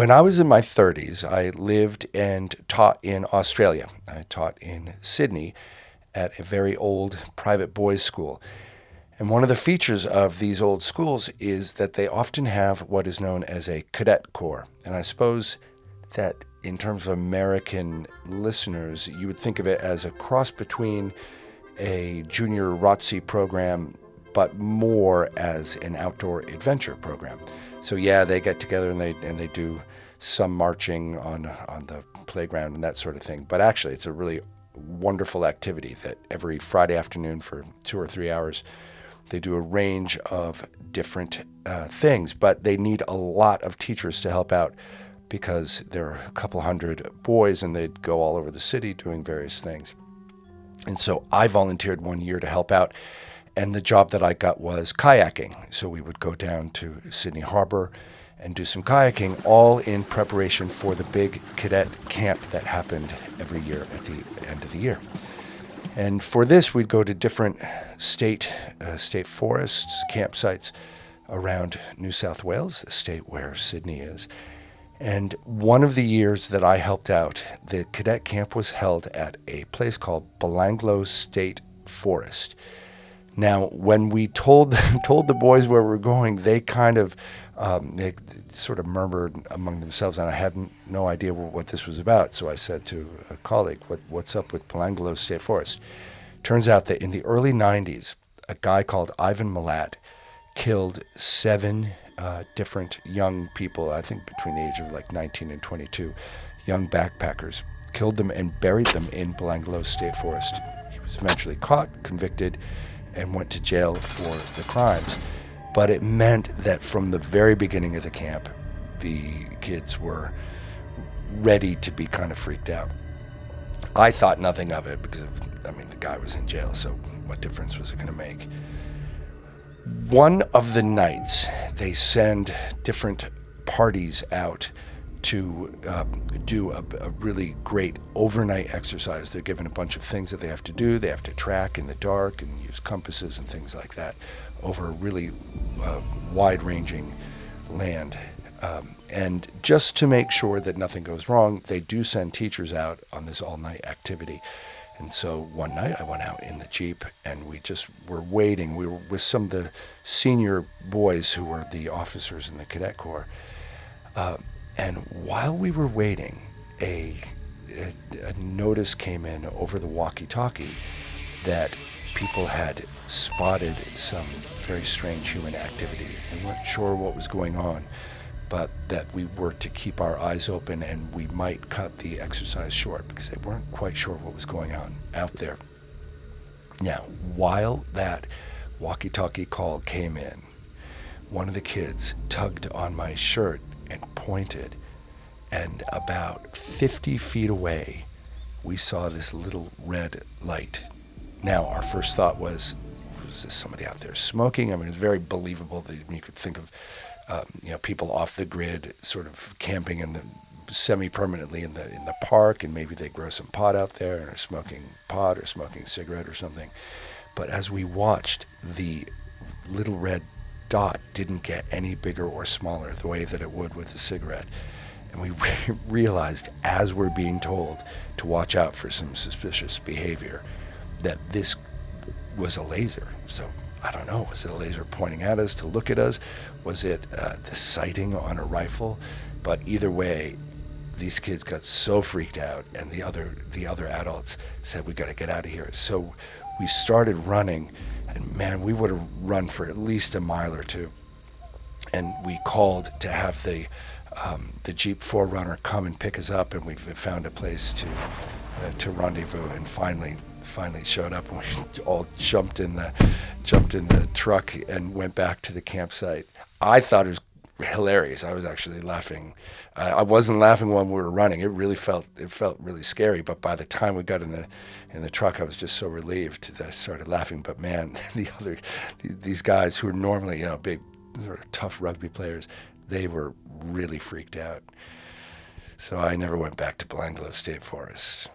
When I was in my 30s, I lived and taught in Australia. I taught in Sydney at a very old private boys' school. And one of the features of these old schools is that they often have what is known as a cadet corps. And I suppose that in terms of American listeners, you would think of it as a cross between a junior ROTC program, but more as an outdoor adventure program. So yeah, they get together and they do some marching on the playground and that sort of thing. But actually, it's a really wonderful activity that every Friday afternoon for 2 or 3 hours, they do a range of different things. But they need a lot of teachers to help out because there are a couple hundred boys and they'd go all over the city doing various things. And so I volunteered one year to help out. And the job that I got was kayaking. So we would go down to Sydney Harbor and do some kayaking, all in preparation for the big cadet camp that happened every year at the end of the year. And for this, we'd go to different state forests, campsites around New South Wales, the state where Sydney is. And one of the years that I helped out, the cadet camp was held at a place called Belanglo State Forest. Now, when we told the boys where we're going, they kind of they sort of murmured among themselves, and I had no idea what this was about. So I said to a colleague, "What's up with Belanglo State Forest?" Turns out that in the early '90s, a guy called Ivan Milat killed 7 different young people, I think between the age of like 19 and 22, young backpackers, killed them and buried them in Belanglo State Forest. He was eventually caught, convicted, and went to jail for the crimes. But it meant that from the very beginning of the camp, the kids were ready to be kind of freaked out. I thought nothing of it because, the guy was in jail, so what difference was it going to make? One of the nights, they send different parties out to do a really great overnight exercise. They're given a bunch of things that they have to do. They have to track in the dark and use compasses and things like that over a really wide-ranging land. And just to make sure that nothing goes wrong, they do send teachers out on this all-night activity. And so one night I went out in the Jeep and we just were waiting. We were with some of the senior boys who were the officers in the Cadet Corps. And while we were waiting, a notice came in over the walkie-talkie that people had spotted some very strange human activity. They weren't sure what was going on, but that we were to keep our eyes open and we might cut the exercise short because they weren't quite sure what was going on out there. Now, while that walkie-talkie call came in, one of the kids tugged on my shirt and pointed, and about 50 feet away, we saw this little red light. Now, our first thought was this somebody out there smoking? It was very believable that you could think of people off the grid sort of camping in the semi-permanently in the park, and maybe they grow some pot out there and are smoking pot or smoking cigarette or something. But as we watched, the little red dot didn't get any bigger or smaller the way that it would with the cigarette. And we realized, as we're being told to watch out for some suspicious behavior, that this was a laser. So I don't know, was it a laser pointing at us to look at us? Was it the sighting on a rifle? But either way, these kids got so freaked out, and the other adults said, "We got to get out of here." So we started running, and man, we would have run for at least a mile or two. And we called to have the Jeep 4Runner come and pick us up, and we found a place to rendezvous, and finally showed up, and we all jumped in the truck and went back to the campsite. I thought it was hilarious. I was actually laughing. I wasn't laughing when we were running. It felt really scary. But by the time we got in the truck, I was just so relieved that I started laughing. But man, these guys who are normally big sort of tough rugby players, they were really freaked out. So I never went back to Belanglo State Forest.